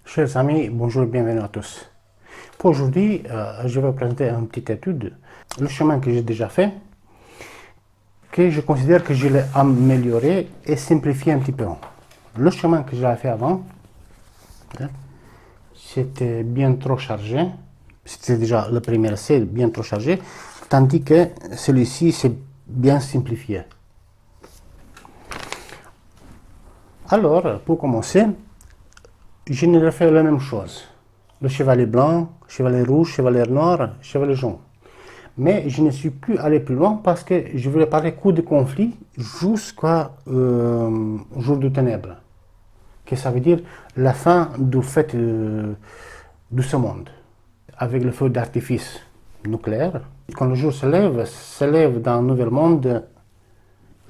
Chers amis, bonjour et bienvenue à tous. Pour aujourd'hui, je vais vous présenter une petite étude, le chemin que j'ai déjà fait, que je considère que je l'ai amélioré et simplifié un petit peu. Le chemin que j'avais fait avant, c'était bien trop chargé, c'était déjà le premier essai, bien trop chargé, tandis que celui-ci, c'est bien simplifié. Alors, pour commencer, je ne refais la même chose. Le chevalet blanc, chevalet rouge, chevalet noir, chevalet jaune. Mais je ne suis plus allé plus loin parce que je voulais parler coup de conflit jusqu'à jour de ténèbres. Que ça veut dire la fin du fait de ce monde. Avec le feu d'artifice nucléaire. Quand le jour se lève dans un nouvel monde,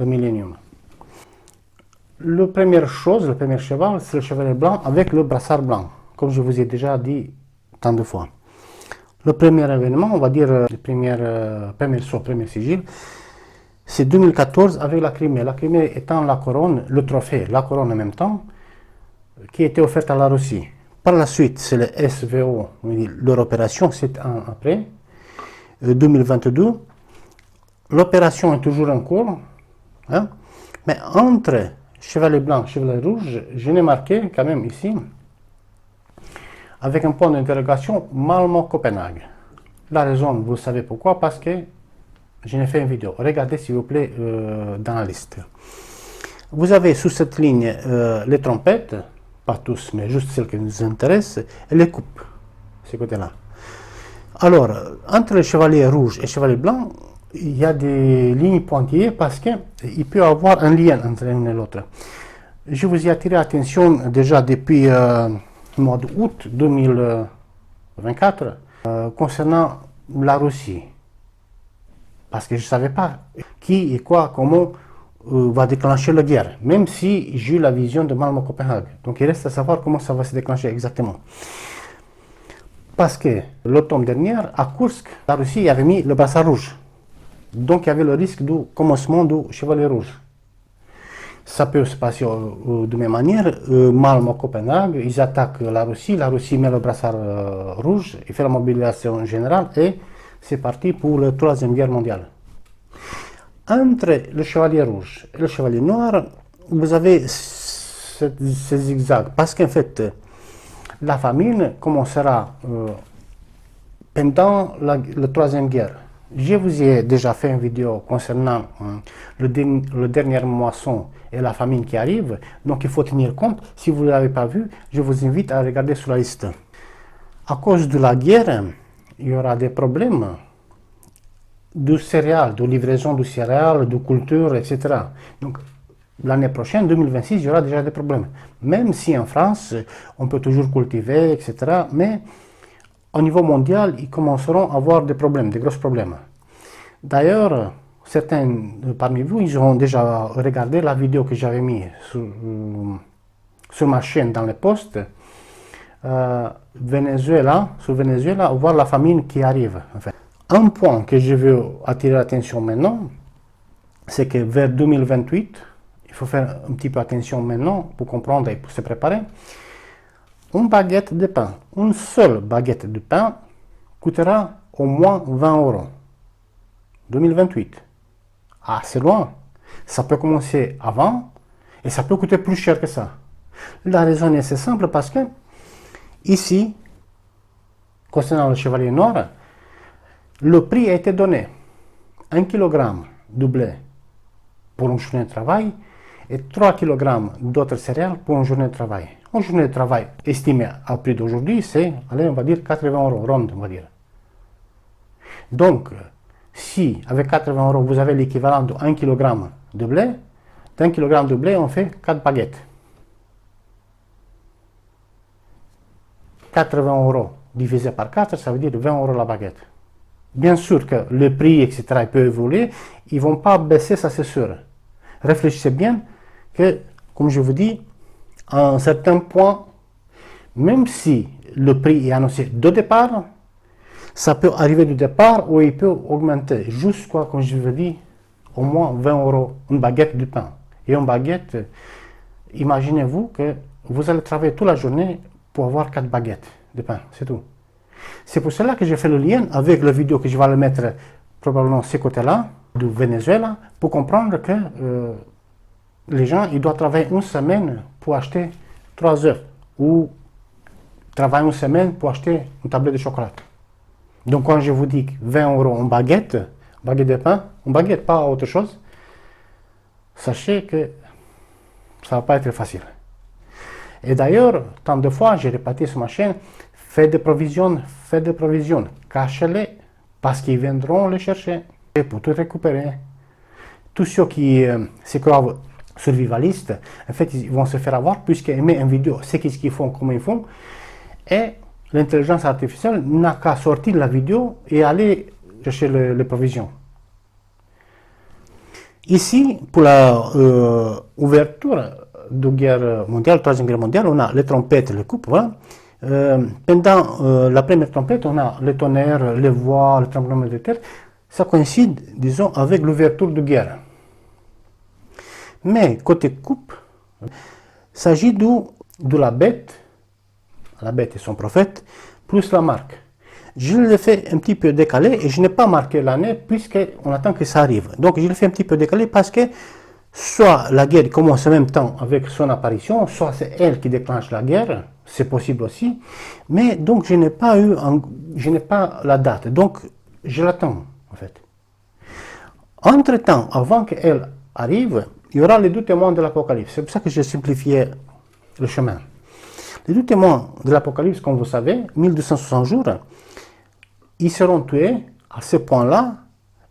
le millénium. La première chose, le premier cheval, c'est le chevalet blanc avec le brassard blanc, comme je vous ai déjà dit tant de fois. Le premier événement, on va dire le premier sigil, c'est 2014 avec la Crimée. La Crimée étant la couronne, le trophée, la couronne en même temps, qui était offerte à la Russie. Par la suite, c'est le SVO, leur opération, 7 ans après, 2022. L'opération est toujours en cours, hein, mais entre chevalet blanc, chevalet rouge, je n'ai marqué quand même ici, avec un point d'interrogation, Malmo-Copenhague. La raison, vous savez pourquoi, parce que je n'ai fait une vidéo. Regardez s'il vous plaît dans la liste. Vous avez sous cette ligne les trompettes, pas tous, mais juste celles qui nous intéressent, et les coupes, ces côtés-là. Alors, entre le chevalier rouge et le chevalier blanc, il y a des lignes pointillées parce qu'il peut y avoir un lien entre l'une et l'autre. Je vous ai attiré l'attention déjà depuis le mois d'août 2024 concernant la Russie. Parce que je ne savais pas qui et quoi, comment va déclencher la guerre, même si j'ai eu la vision de Malmo-Copenhague. Donc il reste à savoir comment ça va se déclencher exactement. Parce que l'automne dernier, à Kursk, la Russie avait mis le brassard rouge. Donc il y avait le risque du commencement du chevalier rouge. Ça peut se passer de même manière. Malmo-Copenhague, ils attaquent la Russie met le brassard rouge, il fait la mobilisation générale et c'est parti pour la Troisième Guerre mondiale. Entre le chevalier rouge et le chevalier noir, vous avez ces zigzags, parce qu'en fait, la famine commencera pendant la Troisième Guerre. Je vous ai déjà fait une vidéo concernant le dernier moisson et la famine qui arrive, donc il faut tenir compte. Si vous ne l'avez pas vu, je vous invite à regarder sur la liste. À cause de la guerre, il y aura des problèmes de céréales, de livraison de céréales, de culture, etc. Donc l'année prochaine, 2026, il y aura déjà des problèmes. Même si en France, on peut toujours cultiver, etc. Mais au niveau mondial, ils commenceront à avoir des problèmes, des gros problèmes. D'ailleurs, certains parmi vous, ils auront déjà regardé la vidéo que j'avais mise sur ma chaîne dans les posts. Venezuela, sur Venezuela, voir la famine qui arrive. En fait. Un point que je veux attirer l'attention maintenant, c'est que vers 2028, il faut faire un petit peu attention maintenant pour comprendre et pour se préparer. Une baguette de pain, une seule baguette de pain coûtera au moins 20 €. 2028. Ah, c'est loin. Ça peut commencer avant et ça peut coûter plus cher que ça. La raison est assez simple parce que ici, concernant le chevalier noir, le prix a été donné. 1 kg de blé pour une journée de travail et 3 kg d'autres céréales pour une journée de travail. Une journée de travail estimée à prix d'aujourd'hui, c'est, allez, on va dire 80 €, ronde, on va dire. Donc, si avec 80 € vous avez l'équivalent de 1 kg de blé, d'un kilogramme de blé, on fait 4 baguettes. 80 € divisé par 4, ça veut dire 20 € la baguette. Bien sûr que le prix, etc., il peut évoluer, ils ne vont pas baisser, ça c'est sûr. Réfléchissez bien que, comme je vous dis, à un certain point, même si le prix est annoncé de départ, ça peut arriver du départ ou il peut augmenter jusqu'à, comme je vous dis, au moins 20 € une baguette de pain. Et une baguette, imaginez-vous que vous allez travailler toute la journée pour avoir 4 baguettes de pain, c'est tout. C'est pour cela que j'ai fait le lien avec la vidéo que je vais le mettre probablement de ce côté-là, du Venezuela, pour comprendre que les gens, ils doivent travailler une semaine pour acheter 3 œufs, ou travailler une semaine pour acheter une tablette de chocolat. Donc quand je vous dis 20 € en baguette de pain, une baguette, pas autre chose, sachez que ça ne va pas être facile. Et d'ailleurs, tant de fois, j'ai répété sur ma chaîne, faites des provisions, cachez-les, parce qu'ils viendront les chercher pour tout récupérer. Tous ceux qui se croient survivalistes, en fait, ils vont se faire avoir, puisqu'ils mettent une vidéo, c'est ce qu'ils font, comment ils font, et l'intelligence artificielle n'a qu'à sortir la vidéo et aller chercher les provisions. Ici, pour la ouverture de guerre mondiale, troisième guerre mondiale, on a les trompettes, les coupes, voilà. Pendant la première trompette, on a le tonnerre, les voix, le tremblement de terre. Ça coïncide, disons, avec l'ouverture de guerre. Mais côté coupe, il s'agit de la bête et son prophète, plus la marque. Je l'ai fait un petit peu décalé et je n'ai pas marqué l'année puisqu'on attend que ça arrive. Donc je l'ai fait un petit peu décalé parce que soit la guerre commence en même temps avec son apparition, soit c'est elle qui déclenche la guerre, c'est possible aussi. Mais donc je n'ai pas la date, donc je l'attends en fait. Entre-temps, avant qu'elle arrive, il y aura les 2 témoins de l'Apocalypse. C'est pour ça que j'ai simplifié le chemin. Les 2 témoins de l'Apocalypse, comme vous savez, 1260 jours, ils seront tués à ce point-là,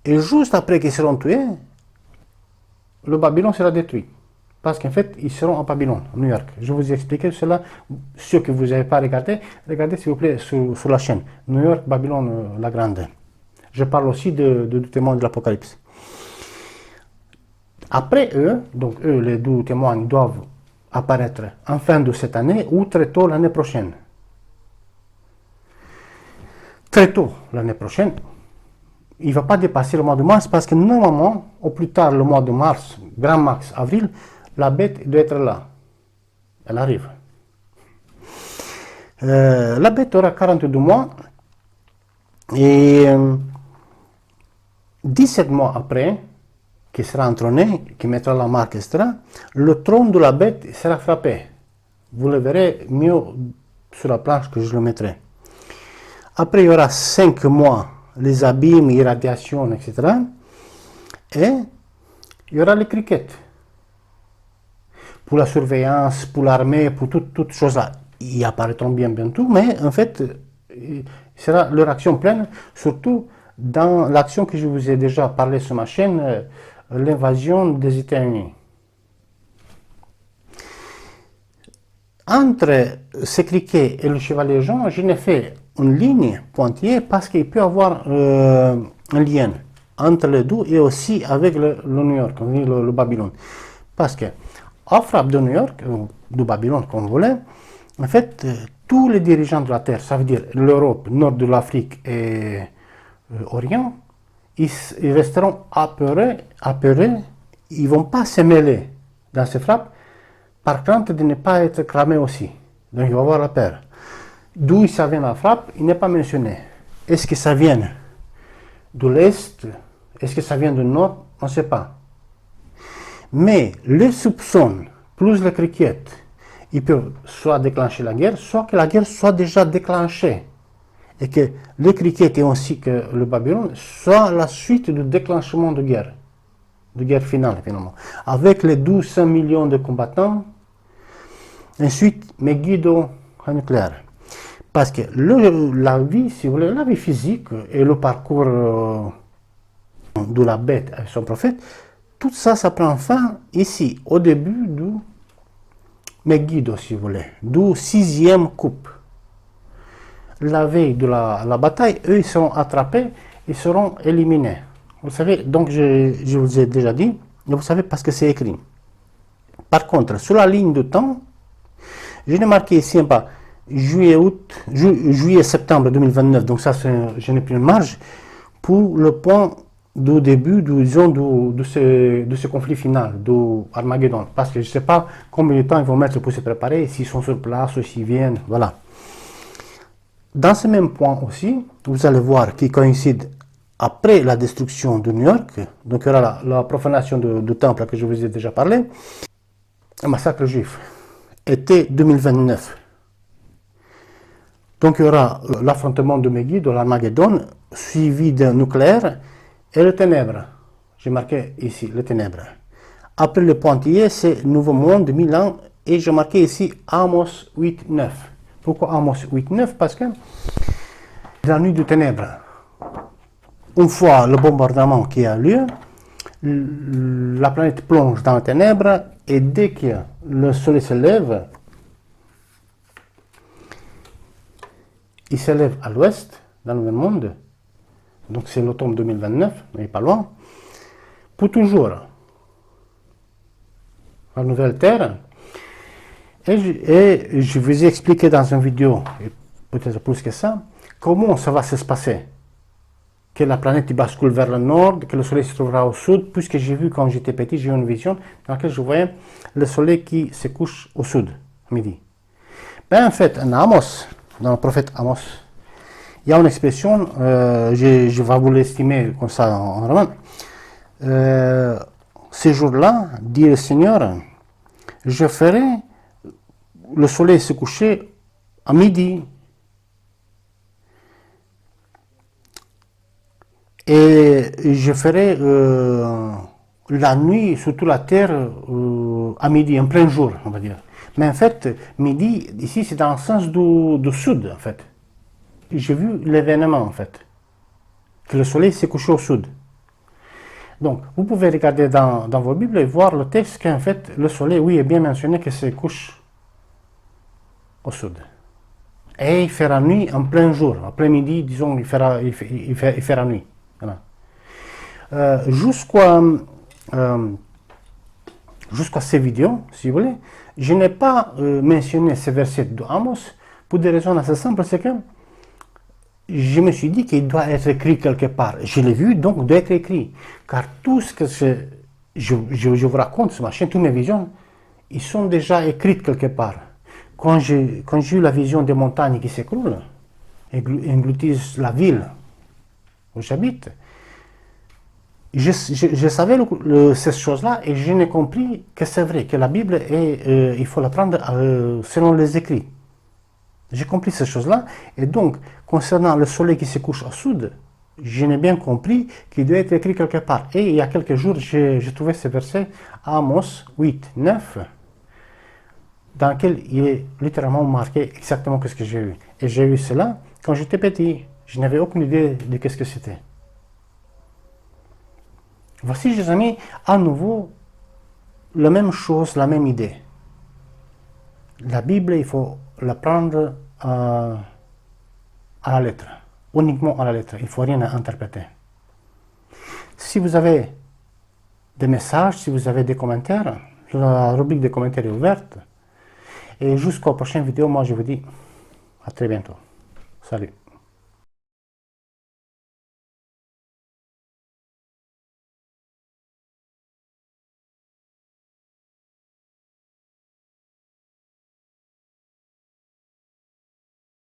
et juste après qu'ils seront tués, le Babylone sera détruit. Parce qu'en fait, ils seront à Babylone, à New York. Je vous ai expliqué cela. Ceux que vous n'avez pas regardé, regardez s'il vous plaît sur la chaîne. New York, Babylone, la Grande. Je parle aussi de témoins de l'Apocalypse. Après eux, donc eux, les 2 témoins, ils doivent apparaître en fin de cette année ou très tôt l'année prochaine. Très tôt l'année prochaine, il ne va pas dépasser le mois de mars parce que normalement, au plus tard le mois de mars, grand max, avril, la bête doit être là. Elle arrive. La bête aura 42 mois et 17 mois après, qui sera entronné, qui mettra la marque, etc., le trône de la bête sera frappé. Vous le verrez mieux sur la planche que je le mettrai. Après, il y aura 5 mois, les abîmes, irradiations, etc. Et il y aura les crickets. Pour la surveillance, pour l'armée, pour toutes choses là. Ils apparaîtront bien bientôt, mais en fait, sera leur action pleine, surtout dans l'action que je vous ai déjà parlé sur ma chaîne, l'invasion des États-Unis. Entre ces criquets et le chevalier jaune, je n'ai fait une ligne pointillée parce qu'il peut y avoir un lien entre les 2 et aussi avec le New York, le Babylone. Parce que, à frappe de New York, ou de Babylone, comme vous voulez, en fait, tous les dirigeants de la Terre, ça veut dire l'Europe, nord de l'Afrique et Orient, ils resteront apeurés, ils ne vont pas se mêler dans ces frappes, par crainte de ne pas être cramés aussi. Donc il va avoir la peur. D'où ça vient la frappe, il n'est pas mentionné. Est-ce que ça vient de l'Est? Est-ce que ça vient du Nord? On ne sait pas. Mais les soupçons, plus les criquets, ils peuvent soit déclencher la guerre, soit que la guerre soit déjà déclenchée. Et que les criquets ainsi que le Babylone soient la suite du déclenchement de guerre finale finalement. Avec les 12 millions de combattants, ensuite Megiddo nucléaire. Parce que la vie, si vous voulez, la vie physique et le parcours de la bête avec son prophète, tout ça, ça prend fin ici, au début du Megiddo, si vous voulez, du 6e coupe. La veille de la bataille, eux, ils seront attrapés, ils seront éliminés. Vous savez, donc je vous ai déjà dit, vous savez parce que c'est écrit. Par contre, sur la ligne de temps, je n'ai marqué ici un pas juillet-septembre 2029, donc ça, je n'ai plus une marge, pour le point du début, disons, de ce conflit final, de Armageddon. Parce que je ne sais pas combien de temps ils vont mettre pour se préparer, s'ils sont sur place ou s'ils viennent, voilà. Dans ce même point aussi, vous allez voir qu'il coïncide après la destruction de New York, donc il y aura la profanation du temple que je vous ai déjà parlé, un massacre juif, été 2029. Donc il y aura l'affrontement de Megiddo, de l'Armageddon, suivi d'un nucléaire et le ténèbre. J'ai marqué ici le ténèbre. Après le pointillé, c'est Nouveau Monde, 1000 ans, et j'ai marqué ici Amos 8-9. Pourquoi Amos 8-9? Parce que la nuit du ténèbre, une fois le bombardement qui a lieu, la planète plonge dans les ténèbres et dès que le soleil se lève, il se lève à l'ouest, dans le Nouveau Monde, donc c'est l'automne 2029, mais pas loin, pour toujours. La nouvelle Terre. Et je vous ai expliqué dans une vidéo, et peut-être plus que ça, comment ça va se passer. Que la planète bascule vers le nord, que le soleil se trouvera au sud, puisque j'ai vu quand j'étais petit, j'ai eu une vision dans laquelle je voyais le soleil qui se couche au sud, à midi. Ben, en fait, en Amos, dans le prophète Amos, il y a une expression, je vais vous l'estimer comme ça en roman. Ces jours-là, dit le Seigneur, je ferai le soleil se coucher à midi. Et je ferai la nuit sur toute la terre à midi, en plein jour, on va dire. Mais en fait, midi, ici, c'est dans le sens du sud, en fait. J'ai vu l'événement, en fait, que le soleil s'est couché au sud. Donc, vous pouvez regarder dans vos Bibles et voir le texte qu'en fait, le soleil, oui, est bien mentionné que se couche au sud. Et il fera nuit en plein jour, après-midi, disons, il fera nuit. Voilà. Jusqu'à ces vidéos, si vous voulez, je n'ai pas mentionné ces versets de Amos pour des raisons assez simples, c'est que je me suis dit qu'il doit être écrit quelque part. Je l'ai vu, donc il doit être écrit. Car tout ce que je vous raconte sur ma chaîne, toutes mes visions, ils sont déjà écrits quelque part. Quand j'ai eu la vision des montagnes qui s'écroulent, engloutissent la ville où j'habite, je savais ces choses-là et je n'ai compris que c'est vrai, que la Bible, il faut la prendre selon les écrits. J'ai compris ces choses-là, et donc, concernant le soleil qui se couche au sud, je n'ai bien compris qu'il doit être écrit quelque part. Et il y a quelques jours, j'ai trouvé ce verset, Amos 8, 9, dans lequel il est littéralement marqué exactement ce que j'ai eu. Et j'ai eu cela quand j'étais petit. Je n'avais aucune idée de ce que c'était. Voici, chers amis, à nouveau, la même chose, la même idée. La Bible, il faut la prendre à la lettre, uniquement à la lettre, il ne faut rien interpréter. Si vous avez des messages, si vous avez des commentaires, la rubrique des commentaires est ouverte. Et jusqu'aux prochaines vidéos, moi je vous dis à très bientôt. Salut.